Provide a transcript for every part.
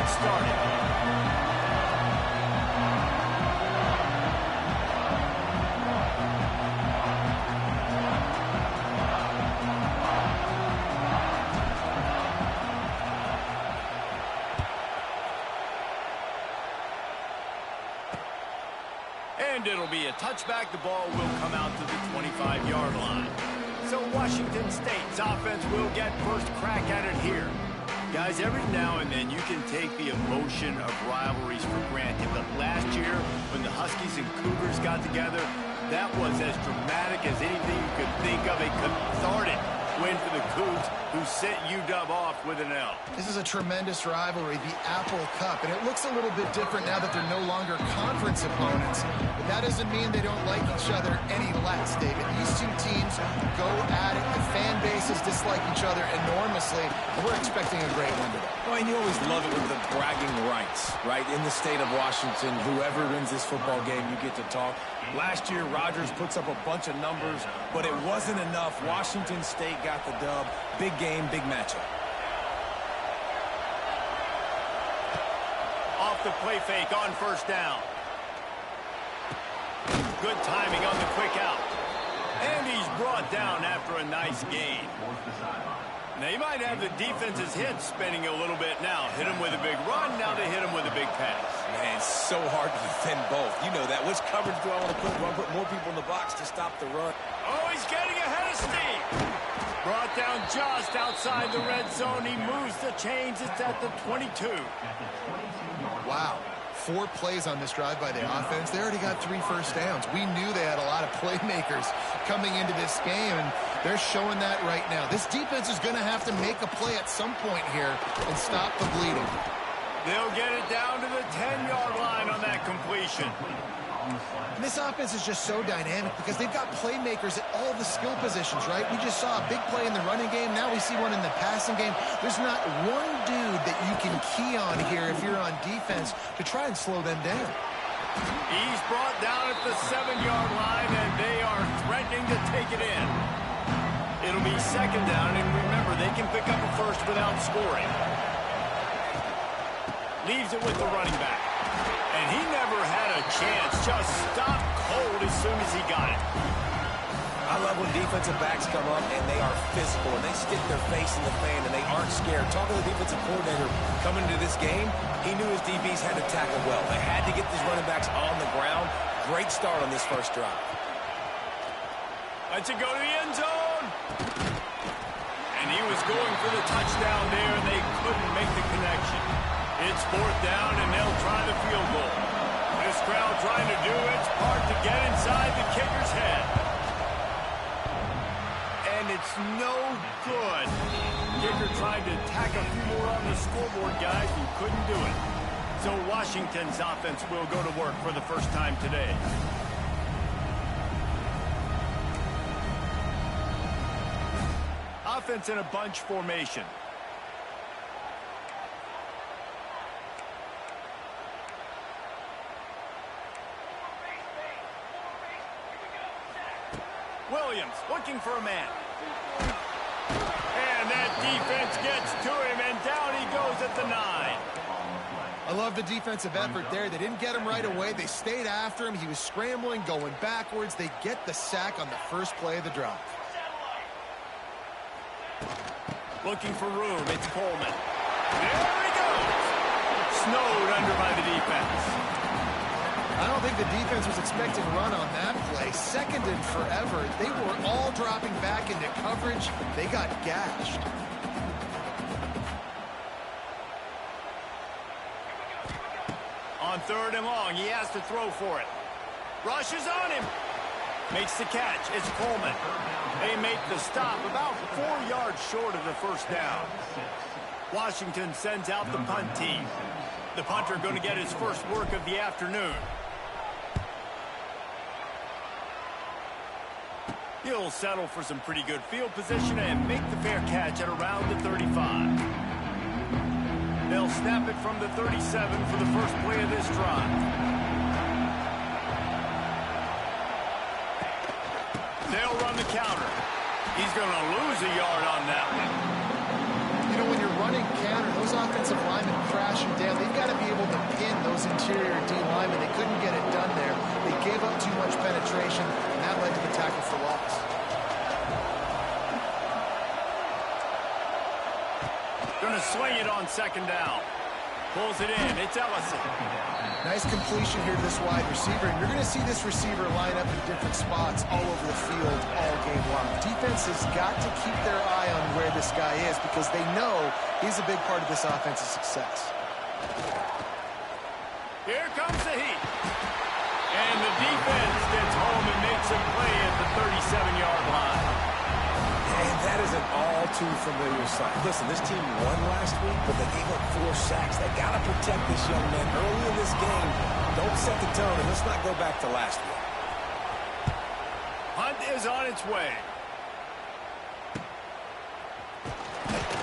get started. And it'll be a touchback. The ball will come out to the 25-yard line. So Washington State's offense will get first crack at it here. Guys, every now and then you can take the emotion of rivalries for granted. But last year, when the Huskies and Cougars got together, that was as dramatic as anything you could think of. A cathartic win for the Cougs, who sent UW off with an L. This is a tremendous rivalry, the Apple Cup, and it looks a little bit different now that they're no longer conference opponents. But that doesn't mean they don't like each other any less, David. These two teams go at it. The fan bases dislike each other enormously, and we're expecting a great one today. Well, and you always love it with the bragging rights, right? In the state of Washington, whoever wins this football game, you get to talk. Last year, Rodgers puts up a bunch of numbers, but it wasn't enough. Washington State got the dub. Big game, big matchup. Off the play fake on first down. Good timing on the quick out. And he's brought down after a nice gain. Now, you might have the defense's head spinning a little bit now. Hit him with a big run, now they hit him with a big pass. Man, it's so hard to defend both. You know that. Which coverage do I want to put? Do I put more people in the box to stop the run? Oh, he's getting ahead of steam. Brought down just outside the red zone. He moves the chains. It's at the 22. Wow. 4 plays on this drive by the offense. They already got 3 first downs. We knew they had a lot of playmakers coming into this game, and they're showing that right now. This defense is going to have to make a play at some point here and stop the bleeding. They'll get it down to the 10-yard line on that completion. And this offense is just so dynamic because they've got playmakers at all the skill positions, right? We just saw a big play in the running game. Now we see one in the passing game. There's not one dude that you can key on here if you're on defense to try and slow them down. He's brought down at the 7-yard line, and they are threatening to take it in. It'll be second down, and remember, they can pick up a first without scoring. Leaves it with the running back. And he never had a chance. Just stopped cold as soon as he got it. I love when defensive backs come up and they are physical and they stick their face in the fan and they aren't scared. Talking to the defensive coordinator coming into this game, he knew his DBs had to tackle well. They had to get these running backs on the ground. Great start on this first drive. Let's it go to the end zone. And he was going for the touchdown there, and they couldn't make the connection. It's fourth down, and they'll try the field goal. This crowd trying to do its part to get inside the kicker's head. And it's no good. Kicker tried to tack a few more on the scoreboard, guys, and couldn't do it. So Washington's offense will go to work for the first time today. Offense in a bunch formation. Williams looking for a man. And that defense gets to him, and down he goes at the 9. I love the defensive effort there. They didn't get him right away. They stayed after him. He was scrambling, going backwards. They get the sack on the first play of the drive. Looking for room. It's Coleman. There he goes. Snowed under by the defense. I don't think the defense was expecting a run on that play. Second and forever. They were all dropping back into coverage. They got gashed. On third and long, he has to throw for it. Rushes on him. Makes the catch. It's Coleman. They make the stop about 4 yards short of the first down. Washington sends out the punt team. The punter going to get his first work of the afternoon. He'll settle for some pretty good field position and make the fair catch at around the 35. They'll snap it from the 37 for the first play of this drive. They'll run the counter. He's going to lose a yard on that one. You know, when you're running counter, those offensive linemen crashing down. They interior D lineman. They couldn't get it done there. They gave up too much penetration, and that led to the tackle for loss. Gonna swing it on second down. Pulls it in. It's Ellison. Nice completion here to this wide receiver. And you're going to see this receiver line up in different spots all over the field all game long. Defense has got to keep their eye on where this guy is because they know he's a big part of this offense's success. Here comes the heat. And the defense gets home and makes a play at the 37-yard line. And that is an all-too-familiar sight. Listen, this team won last week, but they gave up 4 sacks. They got to protect this young man early in this game. Don't set the tone, and let's not go back to last week. Hunt is on its way.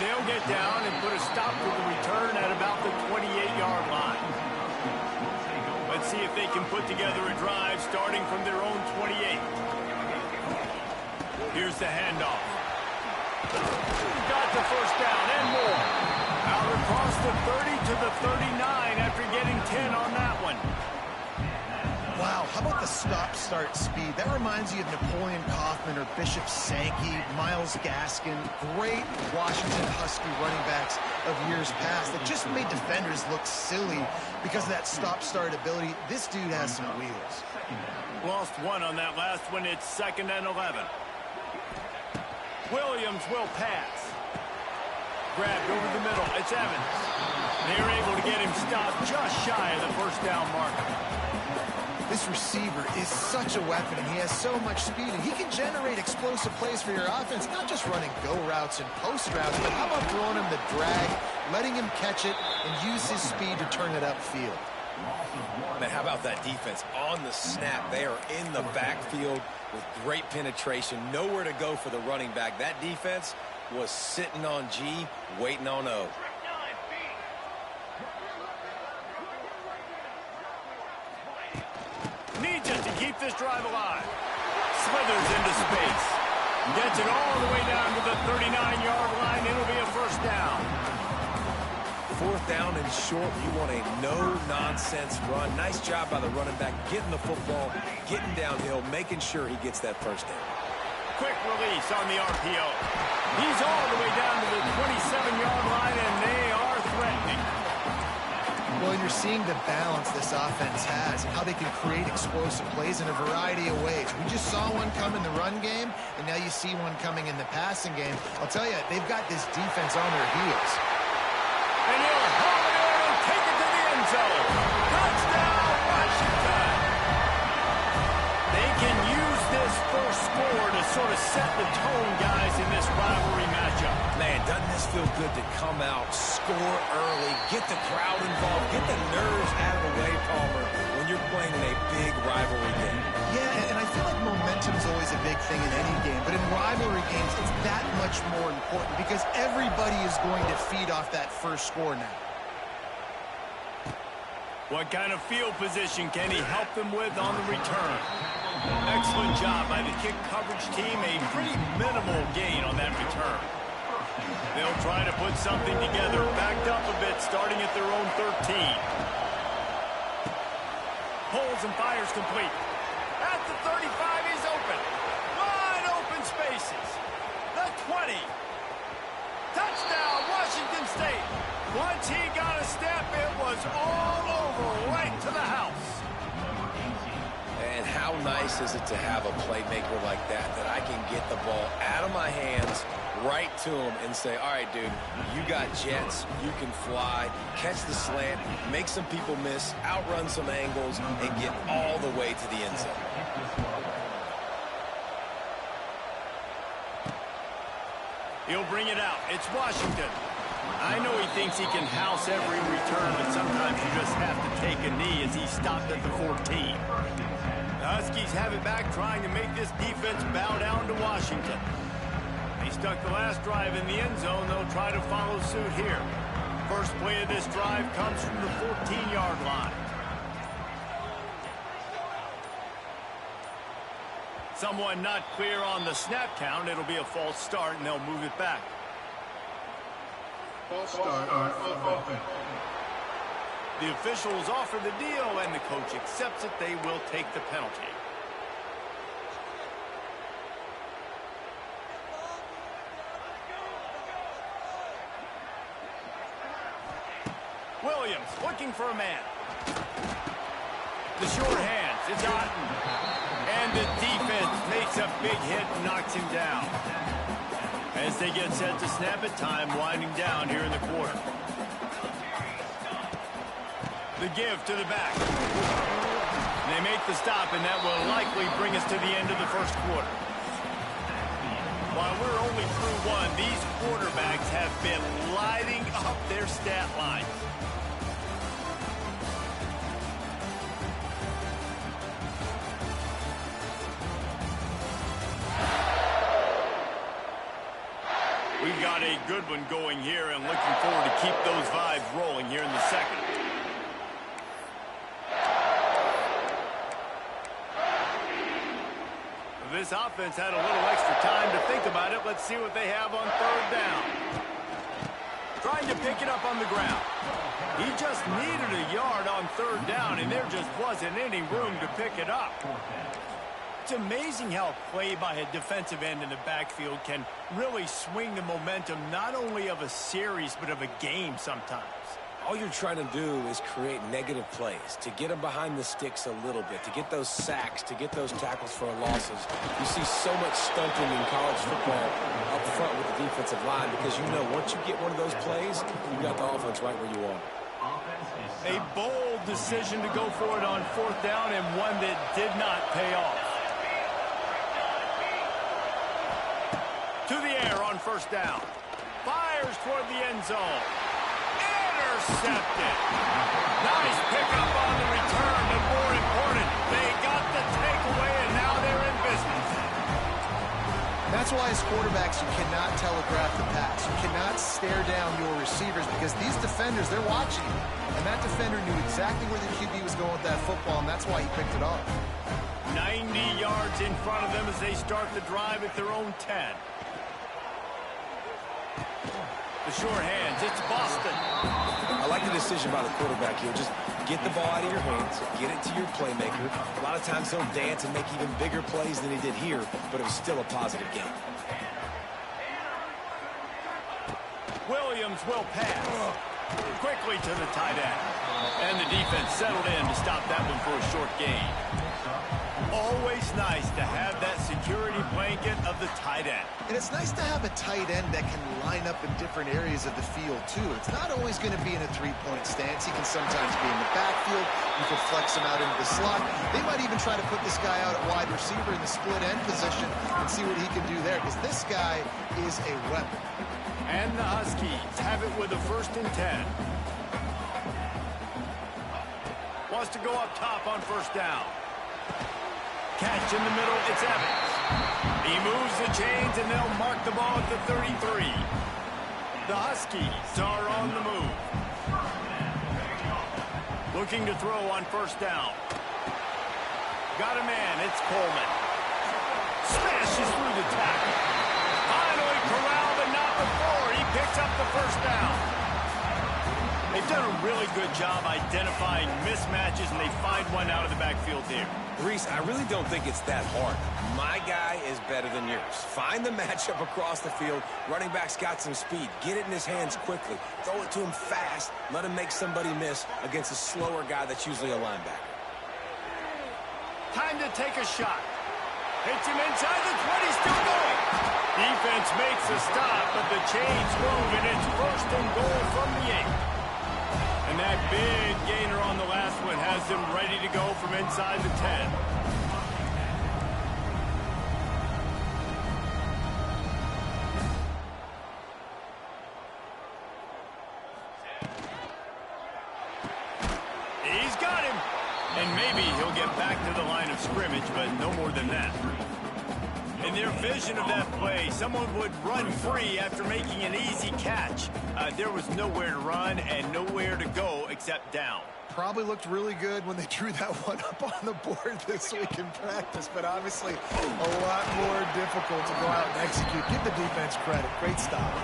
They'll get down and put a stop to the return at about the 28-yard line. Let's see if they can put together a drive starting from their own 28. Here's the handoff. Got the first down and more. Out across the 30 to the 39 after getting 10 on that one. Wow, how about the stop-start speed? That reminds you of Napoleon Kaufman or Bishop Sankey, Myles Gaskin, great Washington Husky running backs of years past that just made defenders look silly because of that stop-start ability. This dude has some wheels. Lost one on that last one. It's 2nd and 11. Williams will pass. Grabbed over the middle. It's Evans. They're able to get him stopped just shy of the first down marker. This receiver is such a weapon, and he has so much speed, and he can generate explosive plays for your offense, not just running go routes and post routes, but how about throwing him the drag, letting him catch it, and use his speed to turn it upfield. Man, how about that defense on the snap? They are in the backfield with great penetration, nowhere to go for the running back. That defense was sitting on G, waiting on O. Needs it to keep this drive alive. Slithers into space. Gets it all the way down to the 39-yard line. It'll be a first down. 4th down and short. You want a no-nonsense run. Nice job by the running back, getting the football, getting downhill, making sure he gets that first down. Quick release on the RPO. He's all the way down to the 27-yard line, and they are threatening. Well, and you're seeing the balance this offense has and how they can create explosive plays in a variety of ways. We just saw one come in the run game, and now you see one coming in the passing game. I'll tell you, they've got this defense on their heels. And he'll haul it in and take it to the end zone. Touchdown, Washington. They can use this first score to sort of set the tone, guys, in this rivalry matchup. Man, doesn't this feel good to come out, score early, get the crowd involved, get the nerves out of the way, Palmer, when you're playing in a big rivalry game. Yeah, and I feel like momentum's always a big thing in any game, but in rivalry games, it's that much more important because everybody is going to feed off that first score now. What kind of field position can he help them with on the return? Excellent job by the kick coverage team. A pretty minimal gain on that return. They'll try to put something together, backed up a bit, starting at their own 13. Pulls and fires complete. At the 35, he's open. Wide open spaces. The 20. Touchdown, Washington State. Once he got a step, it was all over, right to the house. And how nice is it to have a playmaker like that I can get the ball out of my hands, right to him, and say, all right, dude, you got jets, you can fly, catch the slant, make some people miss, outrun some angles, and get all the way to the end zone. He'll bring it out. It's Washington. I know he thinks he can house every return, but sometimes you just have to take a knee as he stopped at the 14. The Huskies have it back, trying to make this defense bow down to Washington. They stuck the last drive in the end zone. They'll try to follow suit here. First play of this drive comes from the 14-yard line. Someone not clear on the snap count. It'll be a false start, and they'll move it back. False start on offense. The officials offer the deal, and the coach accepts it. They will take the penalty. Williams looking for a man. The short hands, it's Otten. And the defense makes a big hit and knocks him down. As they get set to snap it, time winding down here in the quarter. The give to the back. They make the stop, and that will likely bring us to the end of the first quarter. While we're only through one, these quarterbacks have been lighting up their stat lines. We've got a good one going here, and looking forward to keep those vibes rolling here in the second. This offense had a little extra time to think about it. Let's see what they have on third down. Trying to pick it up on the ground. He just needed a yard on third down, and there just wasn't any room to pick it up. It's amazing how a play by a defensive end in the backfield can really swing the momentum not only of a series but of a game sometimes. All you're trying to do is create negative plays, to get them behind the sticks a little bit, to get those sacks, to get those tackles for losses. You see so much stunting in college football up front with the defensive line because you know once you get one of those plays, you got the offense right where you want it. A bold decision to go for it on fourth down, and one that did not pay off. To the air on first down. Fires toward the end zone. Intercepted. Nice pickup on the return, but more important, they got the takeaway, and now they're in business. That's why as quarterbacks you cannot telegraph the pass. You cannot stare down your receivers because these defenders, they're watching you. And that defender knew exactly where the QB was going with that football, and that's why he picked it off. 90 yards in front of them as they start the drive at their own 10. The short hands, it's Boston. I like the decision by the quarterback here. Just get the ball out of your hands, get it to your playmaker. A lot of times he'll dance and make even bigger plays than he did here, but it was still a positive game. Williams will pass. Quickly to the tight end. And the defense settled in to stop that one for a short gain. Always nice to have that security blanket of the tight end. And it's nice to have a tight end that can line up in different areas of the field, too. It's not always going to be in a three-point stance. He can sometimes be in the backfield. You can flex him out into the slot. They might even try to put this guy out at wide receiver in the split end position and see what he can do there, because this guy is a weapon. And the Huskies have it with a 1st and 10. Wants to go up top on first down. Catch in the middle, it's Evans. He moves the chains, and they'll mark the ball at the 33. The Huskies are on the move. Looking to throw on first down. Got a man, it's Coleman. Smashes through the tackle. Finally corralled, but not before. He picks up the first down. They've done a really good job identifying mismatches, and they find one out of the backfield here. Reese, I really don't think it's that hard. My guy is better than yours. Find the matchup across the field. Running back's got some speed. Get it in his hands quickly. Throw it to him fast. Let him make somebody miss against a slower guy that's usually a linebacker. Time to take a shot. Hits him inside the 20, still going. Defense makes a stop, but the chains move, and it's 1st and goal from the 8. And that big gainer on the last one has them ready to go from inside the 10. He's got him. And maybe he'll get back to the line of scrimmage, but no more than that. In their vision of that play, someone would run free after making an easy catch. There was nowhere to run and nowhere to go except down. Probably looked really good when they drew that one up on the board this week in practice, but obviously a lot more difficult to go out and execute. Give the defense credit. Great stop.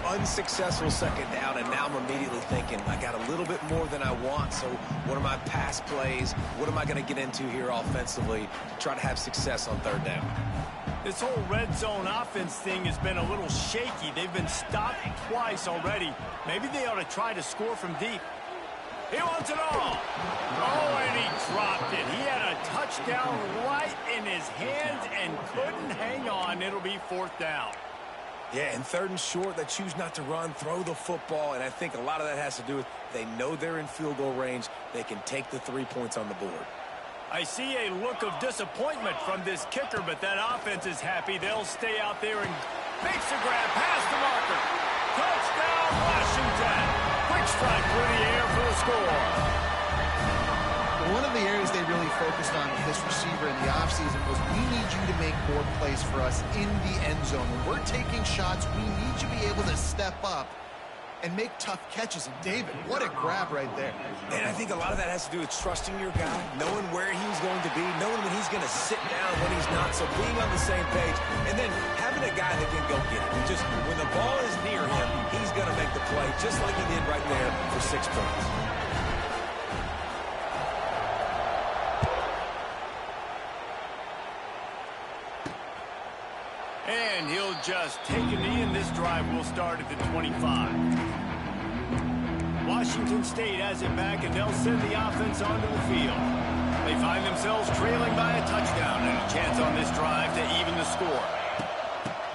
unsuccessful second down, and now I'm immediately thinking, I got a little bit more than I want, so what are my pass plays? What am I going to get into here offensively to try to have success on third down? This whole red zone offense thing has been a little shaky. They've been stopped twice already. Maybe they ought to try to score from deep. He wants it all. Oh, and he dropped it. He had a touchdown right in his hands and couldn't hang on. It'll be fourth down. Yeah, and third and short, they choose not to run, throw the football, and I think a lot of that has to do with they know they're in field goal range. They can take the 3 points on the board. I see a look of disappointment from this kicker, but that offense is happy. They'll stay out there and makes the grab past the marker. Touchdown, Washington. Quick strike through the air for the score. One of the areas they really focused on with this receiver in the offseason was we need you to make more plays for us in the end zone. When we're taking shots, we need you to be able to step up and make tough catches. And David, what a grab right there. And I think a lot of that has to do with trusting your guy, knowing where he's going to be, knowing when he's going to sit down, when he's not, so being on the same page, and then having a guy that can go get it. Just when the ball is near him, he's going to make the play, just like he did right there for 6 points. And he'll just take a knee, and this drive will start at the 25. Washington State has it back, and they'll send the offense onto the field. They find themselves trailing by a touchdown and a chance on this drive to even the score.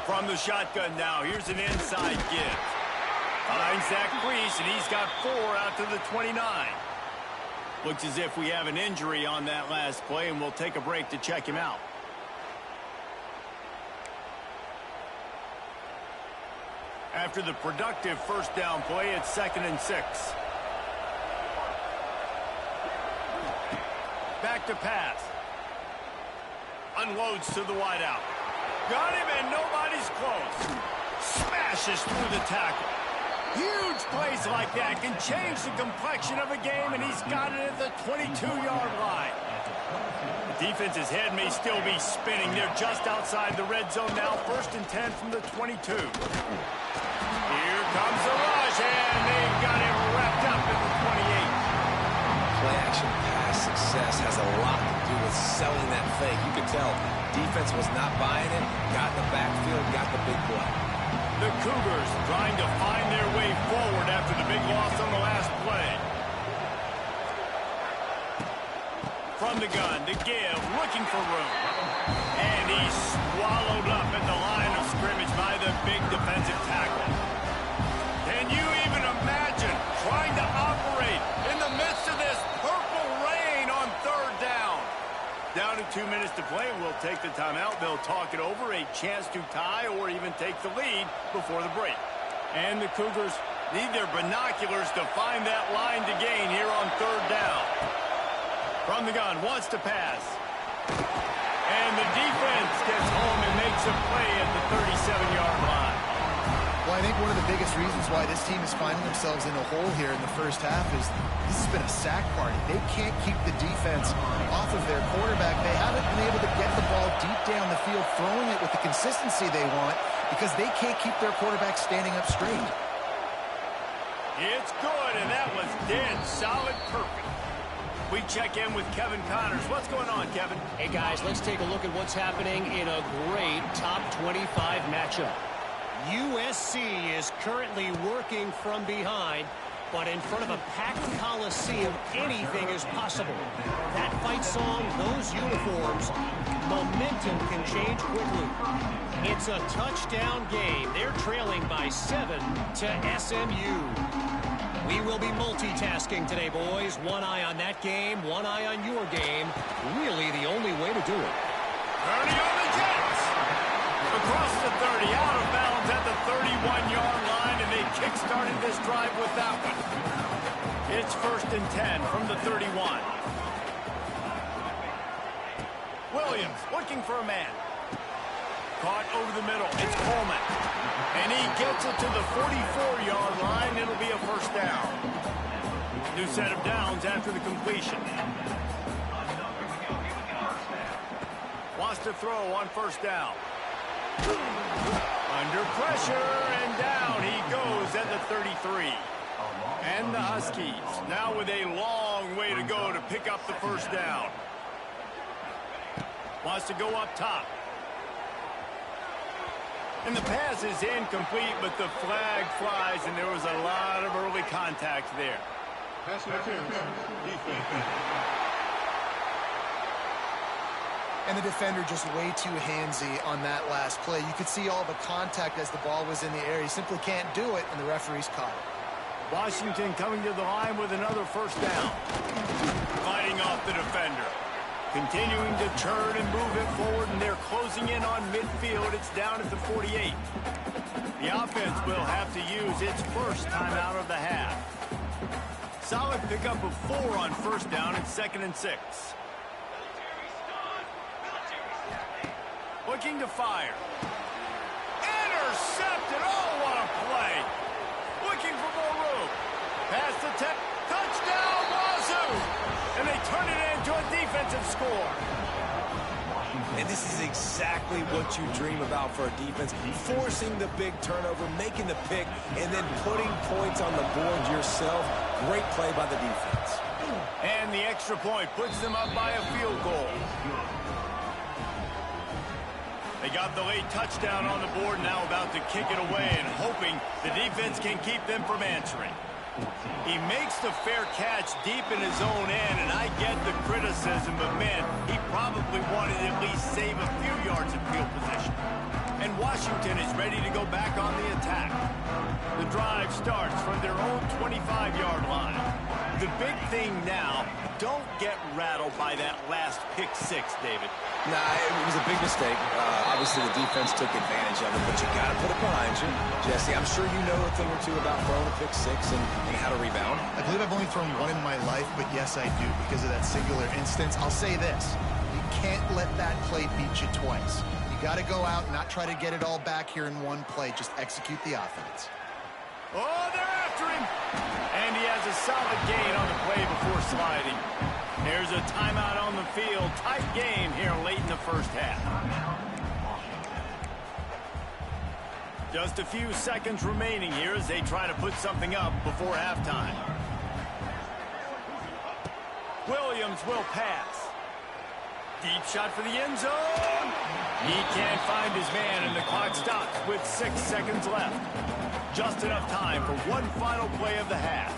From the shotgun now, here's an inside give. Finds Zach Priest, and he's got 4 out to the 29. Looks as if we have an injury on that last play, and we'll take a break to check him out. After the productive first down play, it's 2nd and 6. Back to pass. Unloads to the wideout. Got him, and nobody's close. Smashes through the tackle. Huge plays like that can change the complexion of a game, and he's got it at the 22-yard line. The defense's head may still be spinning. They're just outside the red zone now. 1st and 10 from the 22. Here comes the rush, and they've got him wrapped up at the 28. Play-action pass success has a lot to do with selling that fake. You could tell defense was not buying it, got in the backfield, got the big play. The Cougars trying to find their way forward after the big loss on the last play. From the gun, to give, looking for room. And he's swallowed up at the line of scrimmage by the big defensive tackle. Can you even imagine trying to operate in the midst of this purple rain on 3rd down? Down to 2 minutes to play, and we'll take the timeout. They'll talk it over, a chance to tie or even take the lead before the break. And the Cougars need their binoculars to find that line to gain here on 3rd down. From the gun, wants to pass. And the defense gets home and makes a play at the 37-yard line. Well, I think one of the biggest reasons why this team is finding themselves in a hole here in the first half is this has been a sack party. They can't keep the defense off of their quarterback. They haven't been able to get the ball deep down the field, throwing it with the consistency they want because they can't keep their quarterback standing up straight. It's good, and that was dead solid perfect. We check in with Kevin Connors. What's going on, Kevin? Hey, guys, let's take a look at what's happening in a great top 25 matchup. USC is currently working from behind, but in front of a packed Coliseum, anything is possible. That fight song, those uniforms, momentum can change quickly. It's a touchdown game. They're trailing by 7 to SMU. We will be multitasking today, boys. One eye on that game, one eye on your game. Really the only way to do it. Ernie on the Jets. Across the 30, out of bounds at the 31-yard line, and they kick-started this drive with that one. It's 1st and 10 from the 31. Williams looking for a man. Caught over the middle. It's Coleman. And he gets it to the 44-yard line. It'll be a 1st down. New set of downs after the completion. Wants to throw on 1st down. A Under pressure, and down he goes at the 33. And the Huskies now with a long way to go to pick up the first down. Wants to go up top. And the pass is incomplete, but the flag flies, and there was a lot of early contact there. And the defender just way too handsy on that last play. You could see all the contact as the ball was in the air. He simply can't do it, and the referee's caught it. Washington coming to the line with another first down. Fighting off the defender. Continuing to turn and move it forward, and they're closing in on midfield. It's down at the 48. The offense will have to use its first timeout of the half. Solid pickup of 4 on first down and 2nd and 6. Looking to fire. Intercepted. Oh, what a play. Looking for more room. Pass the tip. Touchdown, Wazoo! And they turn it into a defensive score. And this is exactly what you dream about for a defense. Forcing the big turnover, making the pick, and then putting points on the board yourself. Great play by the defense. And the extra point puts them up by a field goal. They got the late touchdown on the board, now about to kick it away and hoping the defense can keep them from answering. He makes the fair catch deep in his own end, and I get the criticism, but man, he probably wanted to at least save a few yards of field position. And Washington is ready to go back on the attack. The drive starts from their own 25-yard line. The big thing now, don't get rattled by that last pick six, David. Nah, it was a big mistake. Obviously, the defense took advantage of it, but you got to put it behind you. Jesse, I'm sure you know a thing or two about throwing a pick six and how to rebound. I believe I've only thrown one in my life, but yes, I do because of that singular instance. I'll say this. You can't let that play beat you twice. You got to go out and not try to get it all back here in one play. Just execute the offense. Oh, they're after him. And he has a solid gain on the play before sliding. There's a timeout on the field. Tight game here late in the first half. Just a few seconds remaining here as they try to put something up before halftime. Williams will pass. Deep shot for the end zone. He can't find his man, and the clock stops with 6 seconds left. Just enough time for one final play of the half.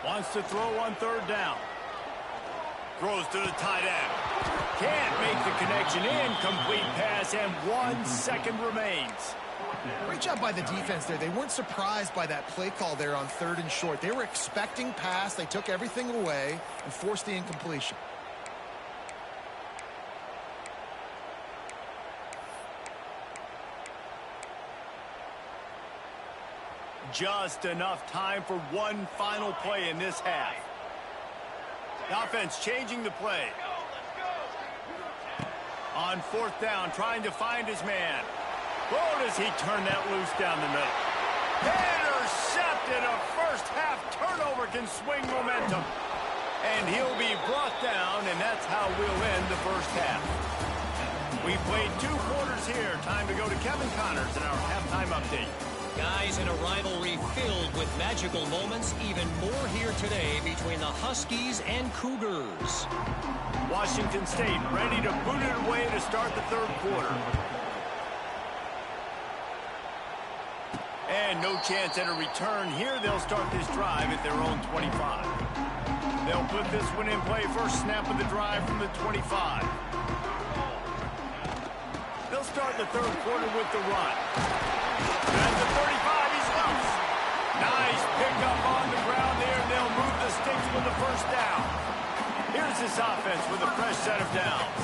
Wants to throw on 3rd down. Throws to the tight end. Can't make the connection. Incomplete pass, and 1 second remains. Great job by the defense there. They weren't surprised by that play call there on 3rd and short. They were expecting pass. They took everything away and forced the incompletion. Just enough time for one final play in this half. The offense changing the play. On 4th down, trying to find his man. Oh, does he turn that loose down the middle. Intercepted. A first half turnover can swing momentum. And he'll be brought down, and that's how we'll end the first half. We played 2 quarters here. Time to go to Kevin Connors in our halftime update. Guys, in a rivalry filled with magical moments, even more here today between the Huskies and Cougars. Washington State ready to boot it away to start the 3rd quarter. And no chance at a return here. They'll start this drive at their own 25. They'll put this one in play. First snap of the drive from the 25. They'll start the 3rd quarter with the run. At the 35, he's loose. Nice pickup on the ground there. They'll move the sticks with the first down. Here's this offense with a fresh set of downs.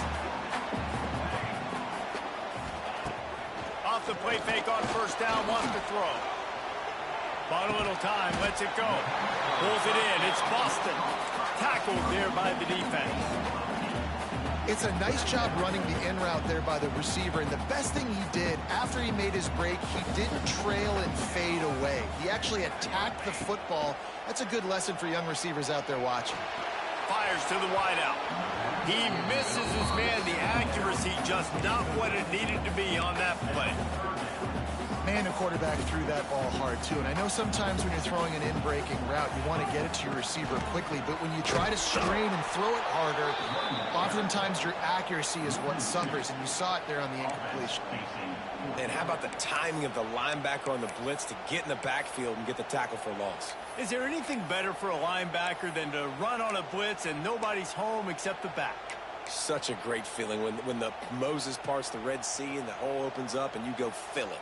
Off the play fake on 1st down, wants to throw. Bought a little time, lets it go. Pulls it in, it's Boston. Tackled there by the defense. It's a nice job running the in route there by the receiver, and the best thing he did after he made his break, he didn't trail and fade away. He actually attacked the football. That's a good lesson for young receivers out there watching. fires to the wideout. He misses his man. The accuracy just not what it needed to be on that play. Man, the quarterback threw that ball hard, too. And I know sometimes when you're throwing an in-breaking route, you want to get it to your receiver quickly. But when you try to strain and throw it harder, oftentimes your accuracy is what suffers. And you saw it there on the incompletion. And how about the timing of the linebacker on the blitz to get in the backfield and get the tackle for loss? Is there anything better for a linebacker than to run on a blitz and nobody's home except the back? Such a great feeling when the Moses parts the Red Sea and the hole opens up and you go fill it.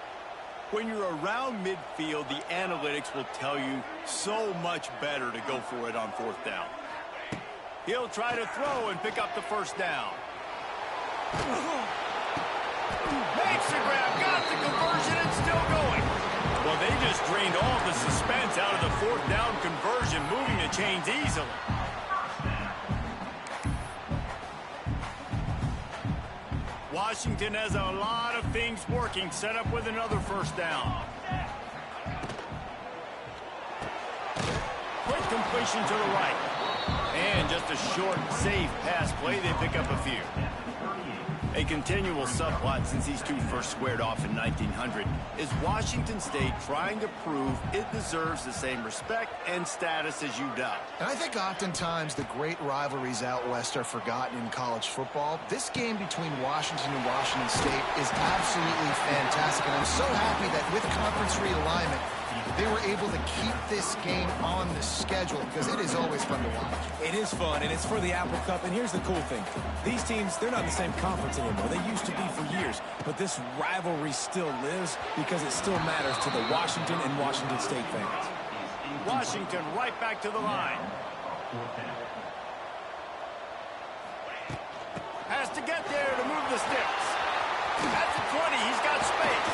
When you're around midfield, the analytics will tell you so much better to go for it on fourth down. He'll try to throw and pick up the first down. Makes the grab, got the conversion, and still going. Well, they just drained all the suspense out of the fourth down conversion, moving the chains easily. Washington has a lot of things working, set up with another first down. Quick completion to the right. And just a short, safe pass play, they pick up a few. A continual subplot since these two first squared off in 1900 is Washington State trying to prove it deserves the same respect and status as UW. And I think oftentimes the great rivalries out west are forgotten in college football. This game between Washington and Washington State is absolutely fantastic. And I'm so happy that with conference realignment, they were able to keep this game on the schedule because it is always fun to watch. It is fun, and it's for the Apple Cup. And here's the cool thing. These teams, they're not in the same conference anymore. They used to be for years. But this rivalry still lives because it still matters to the Washington and Washington State fans. Washington right back to the line. Has to get there to move the sticks. At the 20, he's got space.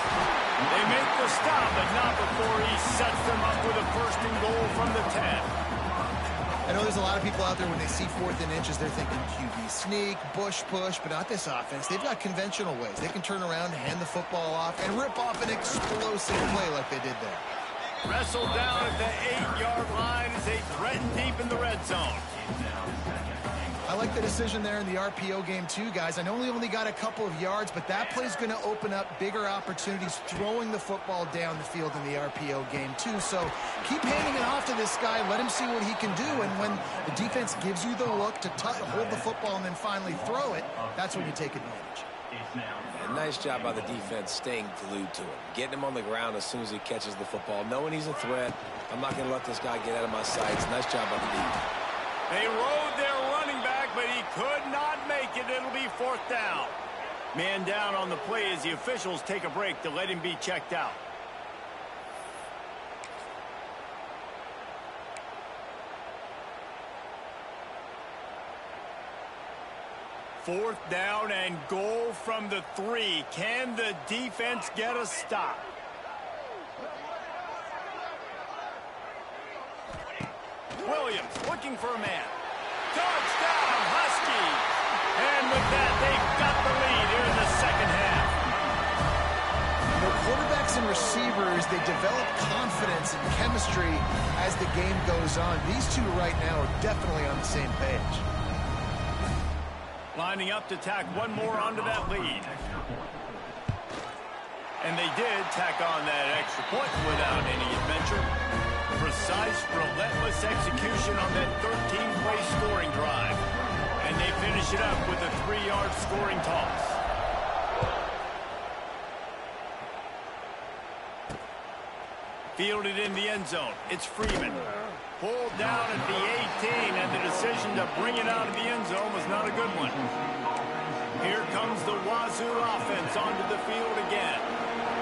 They make the stop, but not before he sets them up with a first and goal from the 10. I know there's a lot of people out there when they see 4th and inches, they're thinking QB sneak, bush push, but not this offense. They've got conventional ways. They can turn around, hand the football off, and rip off an explosive play like they did there. Wrestled down at the 8-yard line as they threaten deep in the red zone. I like the decision there in the RPO game too, guys. I know we only got a couple of yards, but that play's going to open up bigger opportunities throwing the football down the field in the RPO game too. So keep handing it off to this guy. Let him see what he can do. And when the defense gives you the look to hold the football and then finally throw it, that's when you take advantage. A nice job by the defense staying glued to him, getting him on the ground as soon as he catches the football, knowing he's a threat. I'm not going to let this guy get out of my sights. Nice job by the defense. They rode their running back, but he could not make it. It'll be 4th down. Man down on the play as the officials take a break to let him be checked out. Fourth down and goal from the 3. Can the defense get a stop? Williams looking for a man. Touchdown, Husky. And with that, they've got the lead here in the second half. You know, quarterbacks and receivers, they develop confidence and chemistry as the game goes on. These two right now are definitely on the same page. Lining up to tack one more onto that lead. And they did tack on that extra point without any adventure. Precise, relentless execution on that 13-play scoring drive. And they finish it up with a 3-yard scoring toss. Fielded in the end zone. It's Freeman. Pulled down at the 18, and the decision to bring it out of the end zone was not a good one. Here comes the Wazoo offense onto the field again.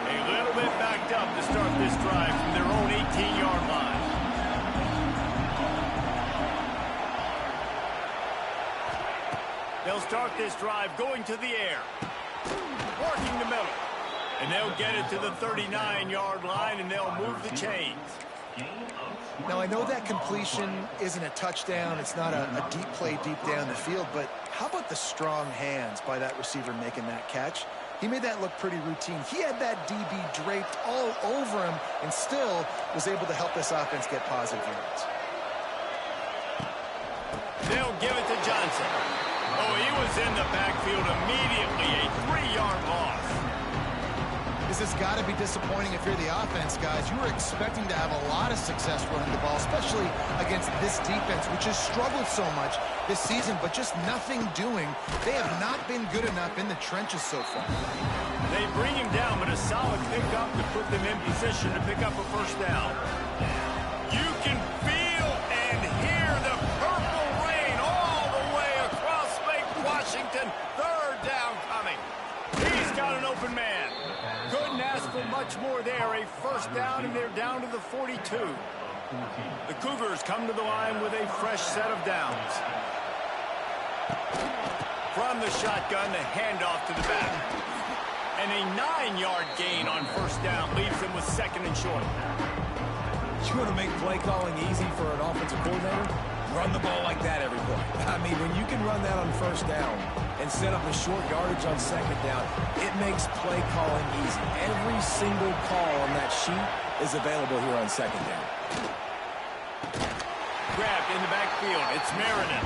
A little bit backed up to start this drive from their own 18-yard line. They'll start this drive going to the air. Working the middle. And they'll get it to the 39-yard line, and they'll move the chains. Now, I know that completion isn't a touchdown. It's not a deep play deep down the field, but how about the strong hands by that receiver making that catch? He made that look pretty routine. He had that DB draped all over him and still was able to help this offense get positive yards. They'll give it to Johnson. Oh, he was in the backfield immediately. A 3-yard loss. This has got to be disappointing if you're the offense, guys. You were expecting to have a lot of success running the ball, especially against this defense, which has struggled so much this season, but just nothing doing. They have not been good enough in the trenches so far. They bring him down, but a solid pickup to put them in position to pick up a first down. You can feel and hear the purple rain all the way across Lake Washington. Third down coming. He's got an open man. Couldn't ask for much more there. A first down, and they're down to the 42. The Cougars come to the line with a fresh set of downs. From the shotgun, the handoff to the back. And a 9-yard gain on first down leaves them with second and short. You want to make play calling easy for an offensive coordinator? Run the ball like that every play. I mean, when you can run that on first down and set up a short yardage on second down, it makes play calling easy. Every single call on that sheet is available here on second down. Grabbed in the backfield. It's Meriden.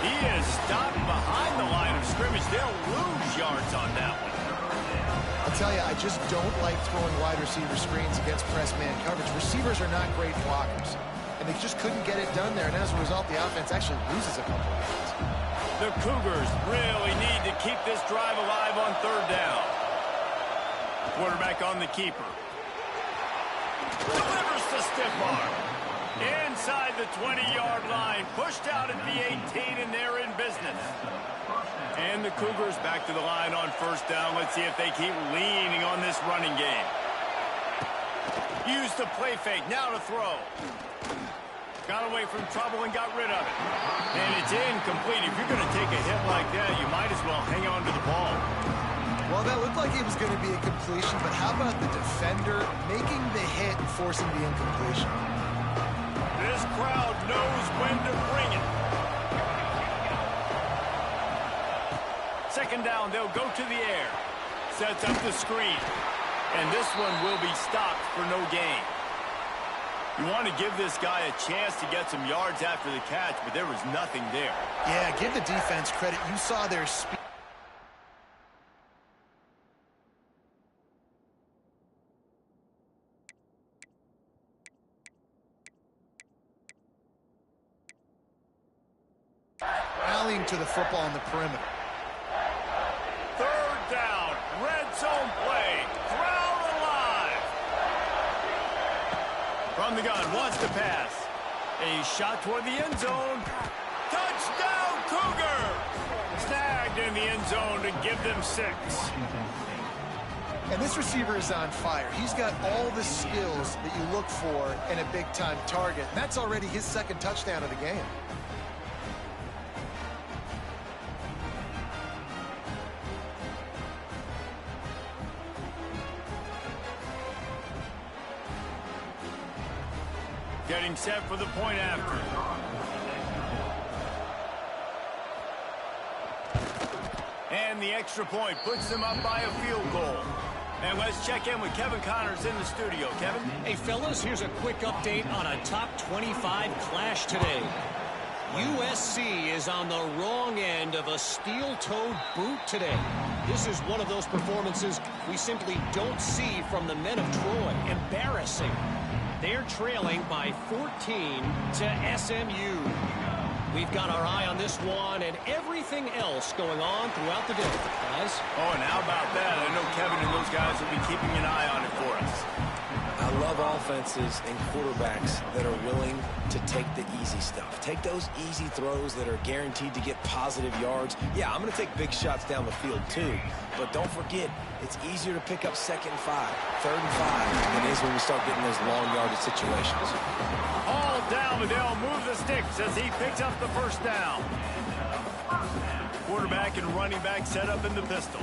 He is stopped behind the line of scrimmage. They'll lose yards on that one. I'll tell you, I just don't like throwing wide receiver screens against press man coverage. Receivers are not great blockers, and they just couldn't get it done there, and as a result, the offense actually loses a couple of yards. The Cougars really need to keep this drive alive on third down. Quarterback on the keeper. Delivers the stiff arm. Inside the 20-yard line. Pushed out at the 18, and they're in business. And the Cougars back to the line on first down. Let's see if they keep leaning on this running game. Use the play fake. Now to throw. Got away from trouble and got rid of it. And it's incomplete. If you're going to take a hit like that, you might as well hang on to the ball. Well, that looked like it was going to be a completion, but how about the defender making the hit and forcing the incompletion? This crowd knows when to bring it. Second down, they'll go to the air. Sets up the screen. And this one will be stopped for no gain. You want to give this guy a chance to get some yards after the catch, but there was nothing there. Yeah, give the defense credit. You saw their speed. Rallying to the football on the perimeter. Third down, red zone play, crowd alive. From the gun, wants to pass. A shot toward the end zone. Touchdown, Cougar! Snagged in the end zone to give them 6. And this receiver is on fire. He's got all the skills that you look for in a big-time target. And that's already his second touchdown of the game. Getting set for the point after. And the extra point puts them up by a field goal. And let's check in with Kevin Connors in the studio. Kevin? Hey, fellas, here's a quick update on a top 25 clash today. USC is on the wrong end of a steel-toed boot today. This is one of those performances we simply don't see from the men of Troy. Embarrassing. They're trailing by 14 to SMU. We've got our eye on this one and everything else going on throughout the day, guys. Oh, and how about that? I know Kevin and those guys will be keeping an eye on it for us. I love offenses and quarterbacks that are willing to take the easy stuff. Take those easy throws that are guaranteed to get positive yards. Yeah, I'm going to take big shots down the field too. But don't forget, it's easier to pick up 2nd and 5, 3rd and 5 than it is when we start getting those long yardage situations. All down, but they'll move the sticks as he picks up the first down. Quarterback and running back set up in the pistol.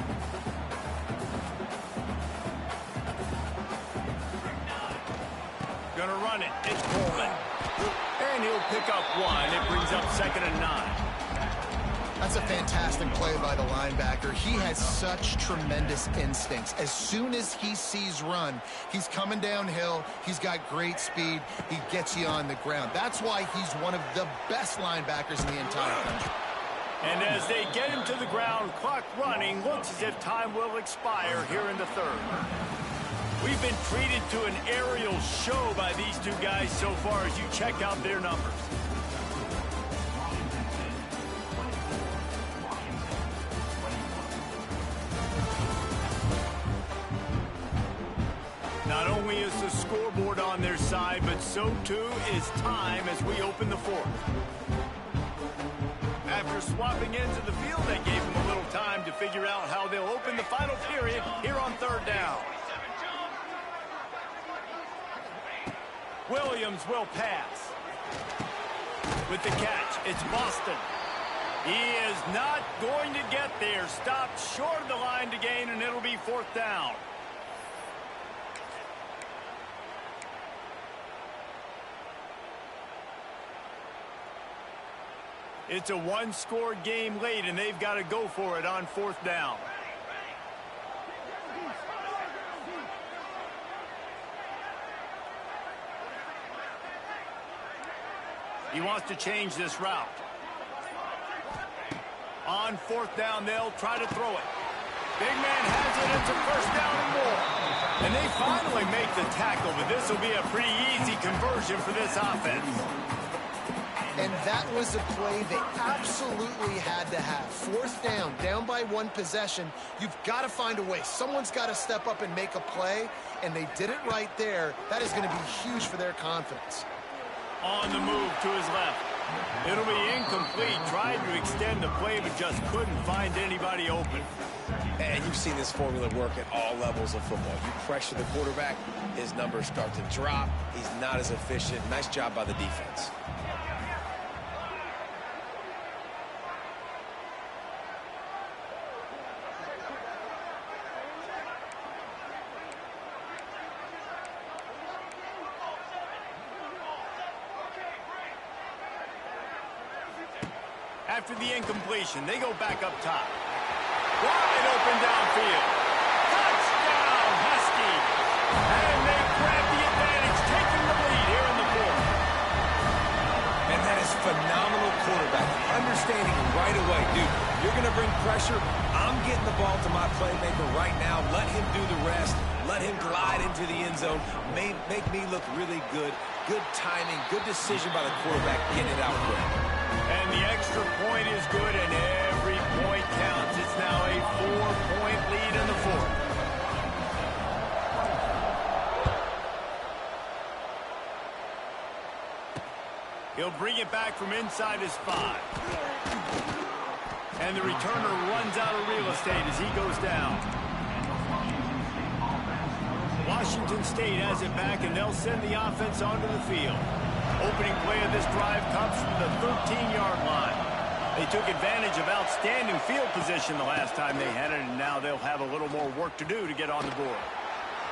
Gonna run it. It's Coleman. And he'll pick up 1. It brings up 2nd and 9. That's a fantastic play by the linebacker. He has such tremendous instincts. As soon as he sees run, he's coming downhill. He's got great speed. He gets you on the ground. That's why he's one of the best linebackers in the entire country. And as they get him to the ground, clock running, looks as if time will expire here in the third. We've been treated to an aerial show by these two guys so far as you check out their numbers. Not only is the scoreboard on their side, but so too is time as we open the fourth. After swapping ends of the field, they gave them a little time to figure out how they'll open the final period here on third down. Williams will pass. With the catch, it's Boston. He is not going to get there. Stopped short of the line to gain, and it'll be fourth down. It's a one-score game late, and they've got to go for it on fourth down. He wants to change this route. On fourth down, they'll try to throw it. Big man has it. It's a first down and more. And they finally make the tackle, but this will be a pretty easy conversion for this offense. And that was a play they absolutely had to have. Fourth down by one possession. You've got to find a way. Someone's got to step up and make a play, and they did it right there. That is going to be huge for their confidence. On the move to his left. It'll be incomplete. Tried to extend the play, but just couldn't find anybody open. And you've seen this formula work at all levels of football. You pressure the quarterback, his numbers start to drop. He's not as efficient. Nice job by the defense. After the incompletion, they go back up top. Wide open downfield. Touchdown, Huskies. And they grab the advantage, taking the lead here in the fourth. And that is phenomenal quarterback. Understanding right away, dude, you're going to bring pressure. I'm getting the ball to my playmaker right now. Let him do the rest. Let him glide into the end zone. Make me look really good. Good timing, good decision by the quarterback, getting it out quick. And the extra point is good, and every point counts. It's now a 4-point lead in the fourth. He'll bring it back from inside his 5. And the returner runs out of real estate as he goes down. Washington State has it back, and they'll send the offense onto the field. Opening play of this drive comes from the 13-yard line. They took advantage of outstanding field position the last time they had it, and now they'll have a little more work to do to get on the board.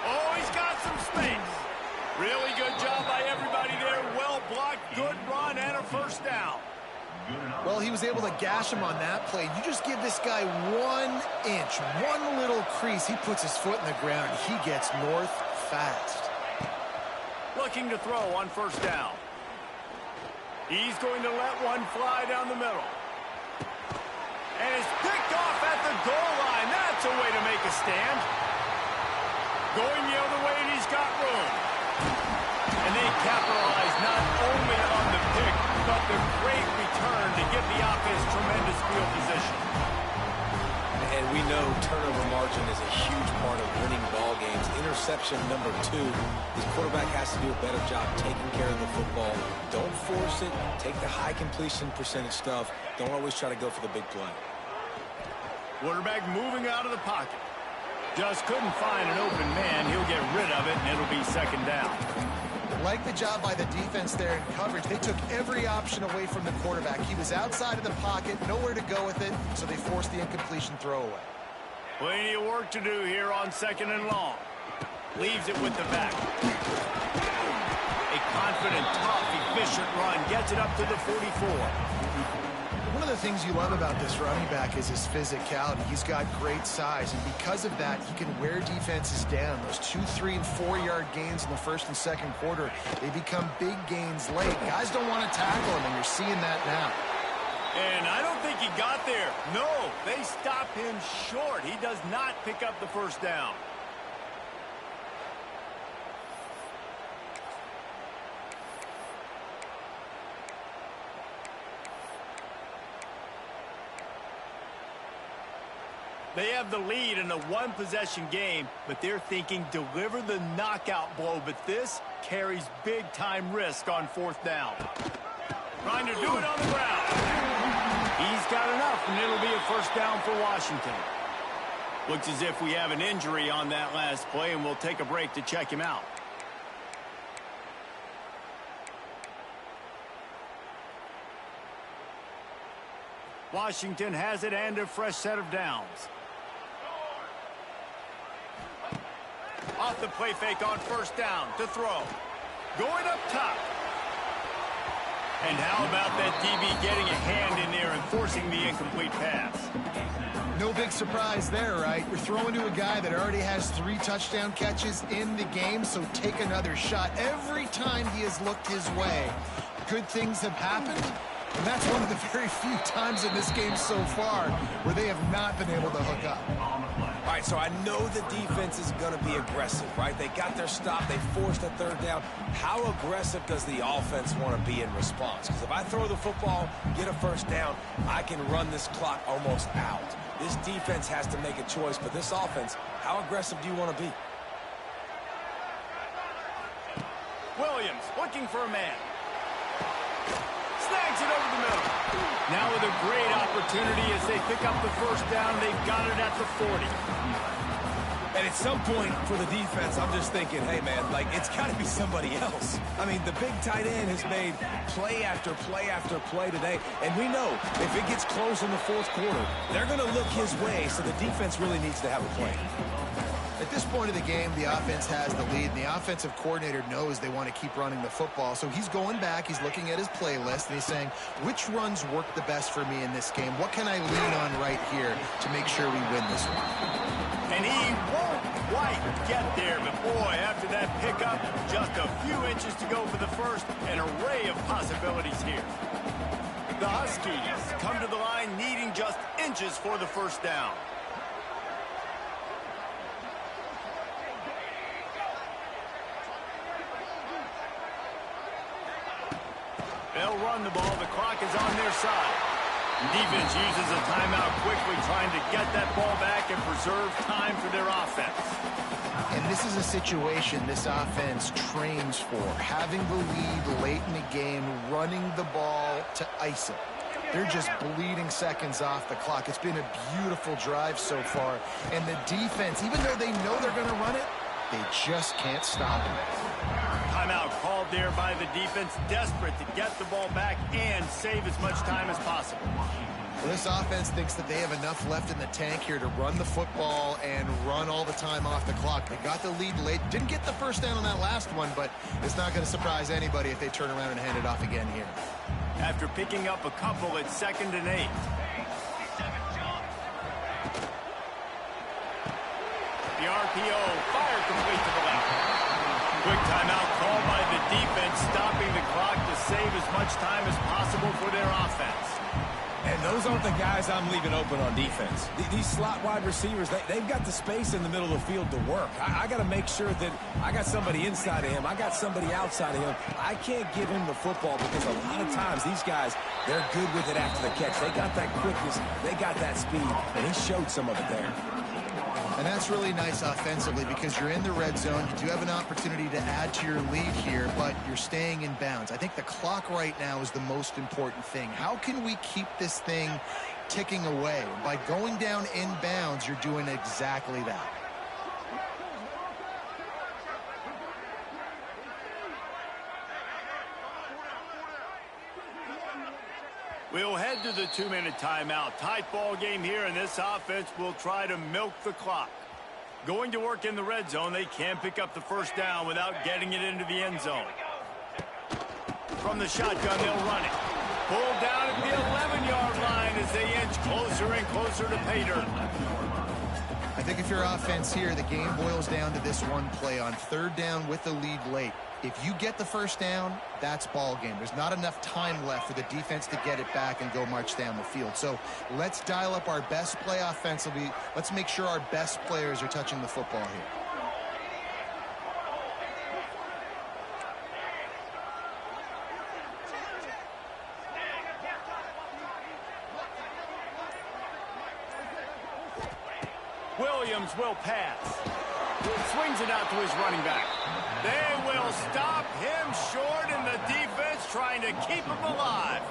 Oh, he's got some space. Really good job by everybody there. Well blocked, good run, and a first down. Well, he was able to gash him on that play. You just give this guy 1 inch, one little crease. He puts his foot in the ground, and he gets north fast. Looking to throw on first down. He's going to let one fly down the middle. And it's picked off at the goal line. That's a way to make a stand. Going the other way, and he's got room. And they capitalize not only on the pick, but the great return to give the offense tremendous field position. And we know turnover margin is a huge part of winning ball games. Interception number 2. His quarterback has to do a better job taking care of the football. Don't force it. Take the high completion percentage stuff. Don't always try to go for the big play. Quarterback moving out of the pocket. Just couldn't find an open man. He'll get rid of it, and it'll be second down. Like the job by the defense there in coverage. They took every option away from the quarterback. He was outside of the pocket, nowhere to go with it, so they forced the incompletion throwaway. Plenty of work to do here on second and long. Leaves it with the back. A confident, tough, efficient run. Gets it up to the 44. One of the things you love about this running back is his physicality. He's got great size, and because of that, he can wear defenses down. Those 2, 3, and 4-yard gains in the first and second quarter, they become big gains late. Guys don't want to tackle him, and you're seeing that now. And I don't think he got there. No, they stop him short. He does not pick up the first down. They have the lead in a one-possession game, but they're thinking deliver the knockout blow. But this carries big-time risk on fourth down. Trying to do it on the ground. He's got enough, and it'll be a first down for Washington. Looks as if we have an injury on that last play, and we'll take a break to check him out. Washington has it and a fresh set of downs. Off the play fake on first down to throw. Going up top. And how about that DB getting a hand in there and forcing the incomplete pass? No big surprise there, right? You're throwing to a guy that already has 3 touchdown catches in the game, so take another shot. Every time he has looked his way, good things have happened. And that's one of the very few times in this game so far where they have not been able to hook up. All right, so I know the defense is going to be aggressive, right? They got their stop. They forced a third down. How aggressive does the offense want to be in response? Because if I throw the football, get a first down, I can run this clock almost out. This defense has to make a choice, but this offense, how aggressive do you want to be? Williams looking for a man. Snags it over the middle. Now with a great opportunity as they pick up the first down. They've got it at the 40. And at some point for the defense, I'm just thinking, hey, man, like, it's got to be somebody else. I mean, the big tight end has made play after play after play today. And we know if it gets close in the fourth quarter, they're going to look his way, so the defense really needs to have a plan. At this point of the game, the offense has the lead, and the offensive coordinator knows they want to keep running the football. So he's going back, he's looking at his playlist, and he's saying, which runs work the best for me in this game? What can I lean on right here to make sure we win this one? And he won't quite get there, but boy, after that pickup, just a few inches to go for the first, an array of possibilities here. The Huskies come to the line needing just inches for the first down. They'll run the ball. The clock is on their side. Defense uses a timeout quickly, trying to get that ball back and preserve time for their offense. And this is a situation this offense trains for, having the lead late in the game, running the ball to ice it. They're just bleeding seconds off the clock. It's been a beautiful drive so far. And the defense, even though they know they're going to run it, they just can't stop it. Timeout called there by the defense, desperate to get the ball back and save as much time as possible. Well, this offense thinks that they have enough left in the tank here to run the football and run all the time off the clock. They got the lead late. Didn't get the first down on that last one, but it's not going to surprise anybody if they turn around and hand it off again here. After picking up a couple at 2nd and 8. The RPO fired complete to the left. Quick timeout called by the defense, stopping the clock to save as much time as possible for their offense. And those aren't the guys I'm leaving open on defense. These slot wide receivers, they've got the space in the middle of the field to work. I got to make sure that I got somebody inside of him. I got somebody outside of him. I can't give him the football because a lot of times these guys, they're good with it after the catch. They got that quickness. They got that speed, and he showed some of it there. And that's really nice offensively because you're in the red zone. You do have an opportunity to add to your lead here, but you're staying in bounds. I think the clock right now is the most important thing. How can we keep this thing ticking away? By going down in bounds, you're doing exactly that. We'll head to the 2-minute timeout. Tight ball game here, and this offense will try to milk the clock. Going to work in the red zone, they can't pick up the first down without getting it into the end zone. From the shotgun, they'll run it. Pulled down at the 11-yard line as they inch closer and closer to pay dirt. I think if you're offense here, the game boils down to this one play on third down with the lead late. If you get the first down, that's ball game. There's not enough time left for the defense to get it back and go march down the field. So let's dial up our best play offensively. Let's make sure our best players are touching the football here. Williams will pass. Swings it out to his running back. They will stop him short, and the defense trying to keep him alive.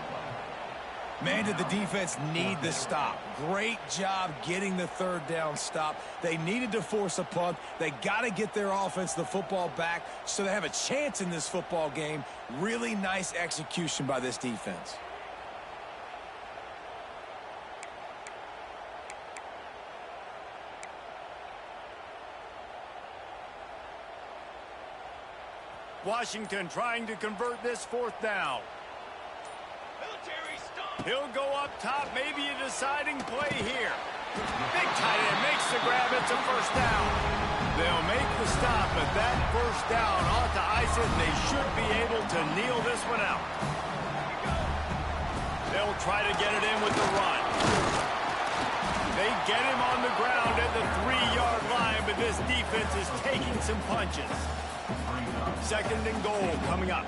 Man, did the defense need the stop. Great job getting the third down stop. They needed to force a punt. They got to get their offense the football back so they have a chance in this football game. Really nice execution by this defense. Washington trying to convert this fourth down. He'll go up top, maybe a deciding play here. Big tight end makes the grab. It's a first down. They'll make the stop, but that first down ought to ice it, and they should be able to kneel this one out. They'll try to get it in with the run. They get him on the ground at the 3-yard line, but this defense is taking some punches. Second and goal coming up.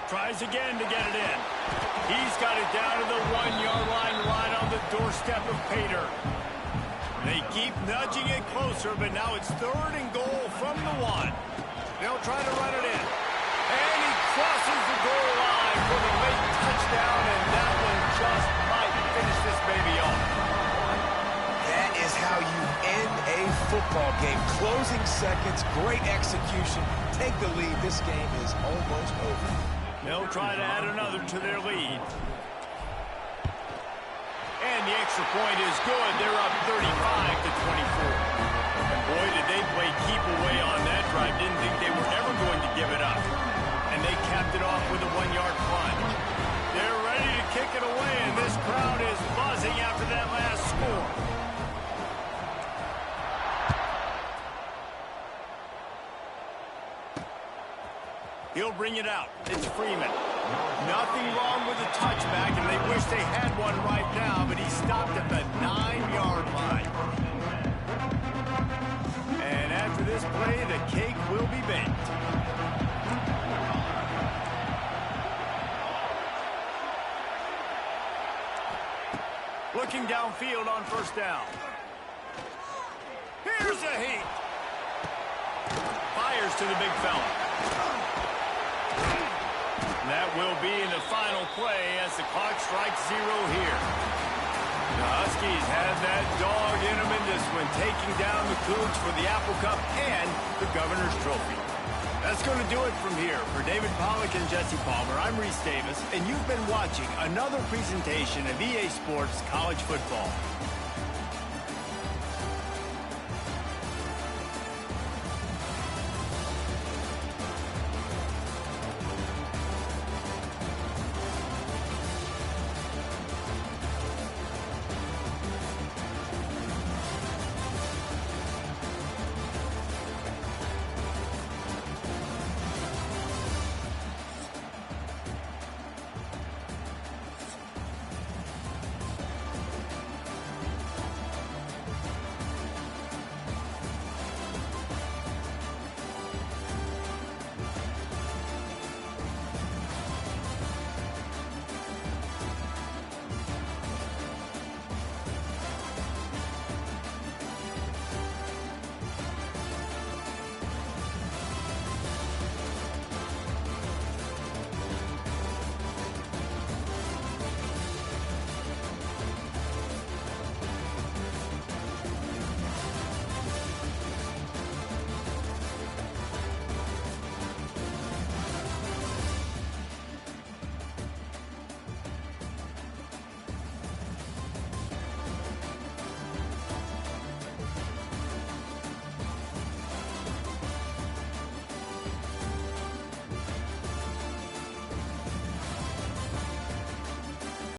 Tries again to get it in. He's got it down to the 1-yard line, right on the doorstep of Pater. They keep nudging it closer, but now it's third and goal from the 1. They'll try to run it in. And he crosses the goal line for the late touchdown, and that one just might finish this baby off. That is how you end a football game. Closing seconds, great execution. Take the lead. This game is almost over. They'll try to add another to their lead. And the extra point is good. They're up 35-24. And boy, did they play keep away on that drive. Didn't think they were ever going to give it up. And they capped it off with a 1-yard plunge. They're ready to kick it away, and this crowd is buzzing after that last score. He'll bring it out. It's Freeman. Nothing wrong with the touchback, and they wish they had one right now, but he stopped at the 9-yard line. And after this play, the cake will be baked. Looking downfield on first down. Here's a heat. Fires to the big fella. That will be in the final play as the clock strikes 0 here. The Huskies have that dog in them in this one, taking down the Cougs for the Apple Cup and the Governor's Trophy. That's going to do it from here. For David Pollack and Jesse Palmer, I'm Reese Davis, and you've been watching another presentation of EA Sports College Football.